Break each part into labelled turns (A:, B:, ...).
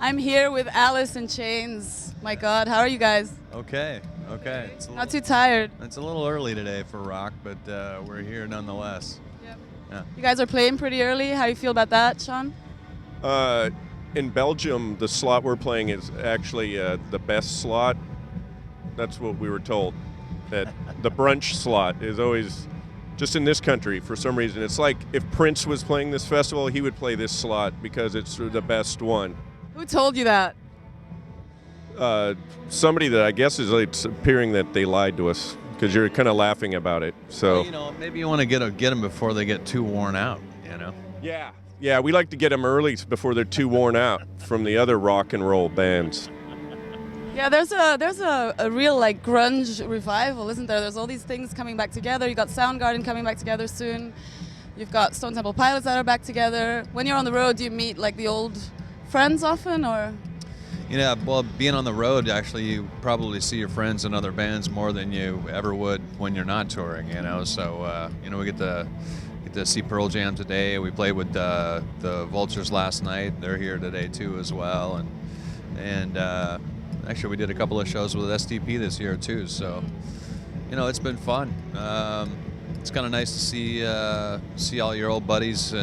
A: I'm here with Alice in Chains. My God, how are you guys?
B: Okay.
A: Not too tired.
B: It's a little early today for rock, but we're here nonetheless.
A: Yep.
B: Yeah.
A: You guys are playing pretty early. How do you feel about that, Sean?
C: In Belgium, the slot we're playing is actually the best slot. That's what we were told. That the brunch slot is always, just in this country, for some reason. It's like if Prince was playing this festival, he would play this slot because it's the best one.
A: Who told you that?
C: Somebody that I guess is like appearing that they lied to us because you're kind of laughing about it. So
B: Well, maybe you want to get them before they get too worn out.
C: Yeah, we like to get them early before they're too worn out from the other rock and roll bands.
A: Yeah, there's a real like grunge revival, isn't there? There's all these things coming back together. You got Soundgarden coming back together soon. You've got Stone Temple Pilots that are back together. When you're on the road, do you meet like the old friends often, or?
B: Yeah, well, being on the road, actually, you probably see your friends in other bands more than you ever would when you're not touring. So we get to see Pearl Jam today. We played with the Vultures last night. They're here today too as well, and actually we did a couple of shows with SDP this year too. So it's been fun. It's kind of nice to see all your old buddies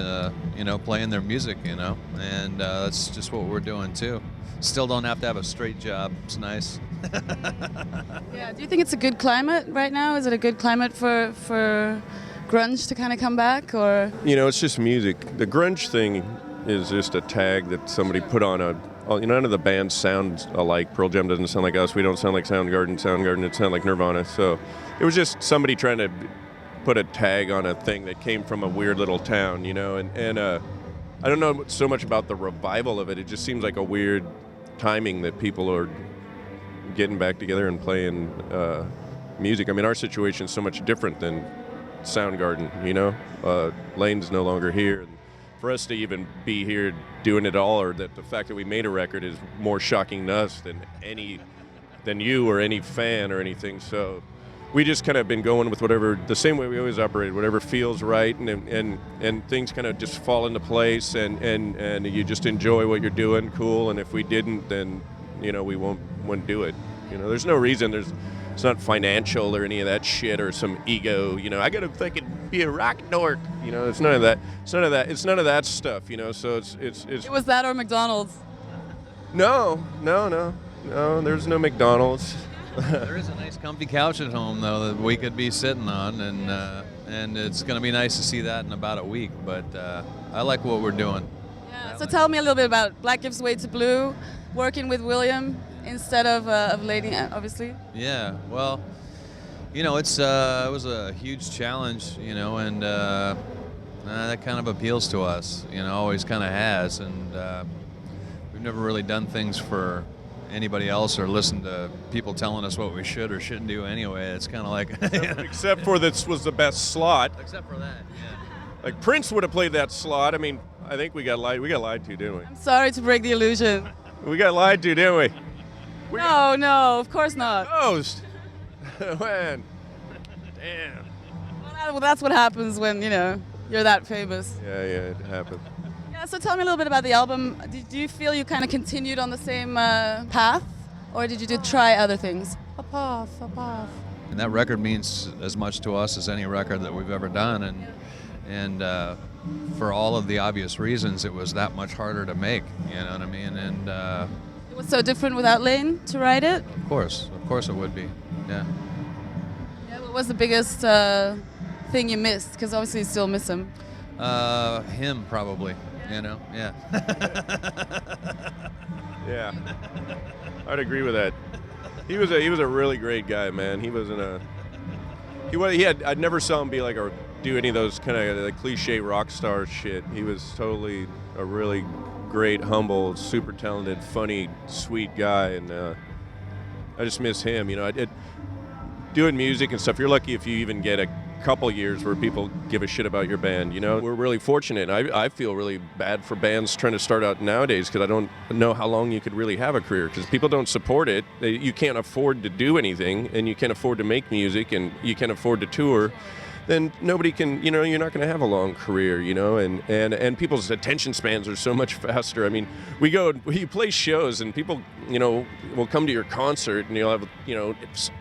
B: playing their music, and that's just what we're doing too. Still don't have to have a straight job. It's nice.
A: Yeah. Do you think it's a good climate right now? Is it a good climate for grunge to kind of come back, or?
C: It's just music. The grunge thing is just a tag that somebody put on none of the bands sound alike. Pearl Jam doesn't sound like us. We don't sound like Soundgarden. Soundgarden, it sound like Nirvana. So it was just somebody trying to put a tag on a thing that came from a weird little town, and I don't know so much about the revival of it. It just seems like a weird timing that people are getting back together and playing music. I mean, our situation is so much different than Soundgarden, Lane's no longer here. And for us to even be here doing it all, or that the fact that we made a record is more shocking to us than you or any fan or anything. So we just kind of been going with whatever, the same way we always operate, whatever feels right, and things kind of just fall into place, and you just enjoy what you're doing, cool. And if we didn't, then we wouldn't do it. There's no reason. It's not financial or any of that shit or some ego. I gotta fucking be a rock dork. It's none of that. It's none of that stuff. So it's.
A: It was that or McDonald's.
C: No. There's no McDonald's.
B: There is a nice comfy couch at home though that we could be sitting on, and it's going to be nice to see that in about a week. But I like what we're doing.
A: Yeah. So tell me a little bit about Black Gives Way to Blue, working with William instead of Lady, obviously.
B: Yeah. Well, it was a huge challenge, and that kind of appeals to us. Always kind of has, and we've never really done things for anybody else or listen to people telling us what we should or shouldn't do anyway. It's kind of like
C: except for this was the best slot.
B: Except for that, yeah.
C: Like Prince would have played that slot. I mean, I think we got lied to, didn't we?
A: I'm sorry to break the illusion.
C: We got lied to, didn't we?
A: No, of course not.
C: Ghost. When? Damn.
A: Well, that's what happens when you're that famous.
C: Yeah, it happened.
A: Yeah, so tell me a little bit about the album. Do you feel you kind of continued on the same path, or did you try other things? A path.
B: And that record means as much to us as any record that we've ever done, and for all of the obvious reasons, it was that much harder to make. You know what I mean? And
A: it was so different without Lane to write it.
B: Of course it would be. Yeah.
A: Yeah. What was the biggest thing you missed? Because obviously you still miss him.
B: Him probably. Yeah.
C: Yeah, I'd agree with that. He was a really great guy, man. I'd never saw him be like or do any of those kind of like cliche rock star shit. He was totally a really great, humble, super talented, funny, sweet guy, and I just miss him. Doing music and stuff. You're lucky if you even get a couple years where people give a shit about your band. We're really fortunate. I feel really bad for bands trying to start out nowadays because I don't know how long you could really have a career because people don't support it. You can't afford to do anything, and you can't afford to make music, and you can't afford to tour. then nobody can, you're not going to have a long career, and people's attention spans are so much faster. I mean, you play shows and people, will come to your concert and you'll have,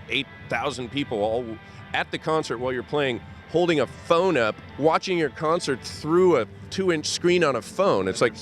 C: 8,000 people all at the concert while you're playing, holding a phone up, watching your concert through a 2-inch screen on a phone. It's like,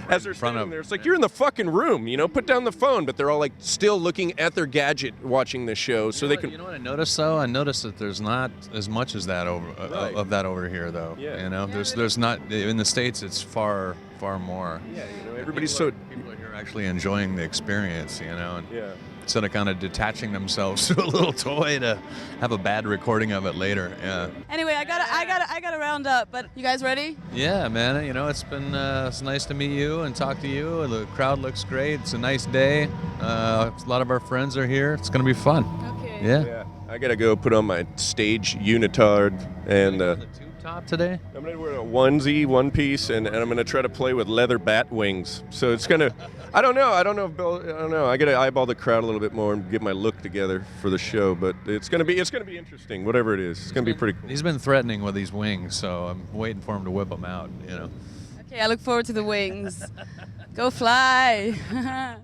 C: as they're standing there, it's like, you're in the fucking room, put down the phone, but they're all like still looking at their gadget watching the show so they can.
B: You know what I noticed though? I noticed that there's not as much as that of that over here though.
C: Yeah.
B: There's not, in the States it's far more.
C: Yeah, everybody's
B: people are here actually enjoying the experience, and
C: yeah.
B: instead of kind of detaching themselves to a little toy to have a bad recording of it later. Yeah.
A: Anyway, I gotta round up. But you guys ready?
B: Yeah, man. It's been it's nice to meet you and talk to you. The crowd looks great. It's a nice day. A lot of our friends are here. It's gonna be fun.
A: Okay.
B: Yeah.
C: I gotta go put on my stage unitard and.
B: The tube top today.
C: I'm gonna wear a onesie, one piece, and I'm gonna try to play with leather bat wings. So it's gonna. I don't know. I don't know. I gotta eyeball the crowd a little bit more and get my look together for the show. But it's gonna be interesting. Whatever it is, it's gonna be pretty cool.
B: He's been threatening with these wings, so I'm waiting for him to whip them out.
A: Okay, I look forward to the wings. Go fly.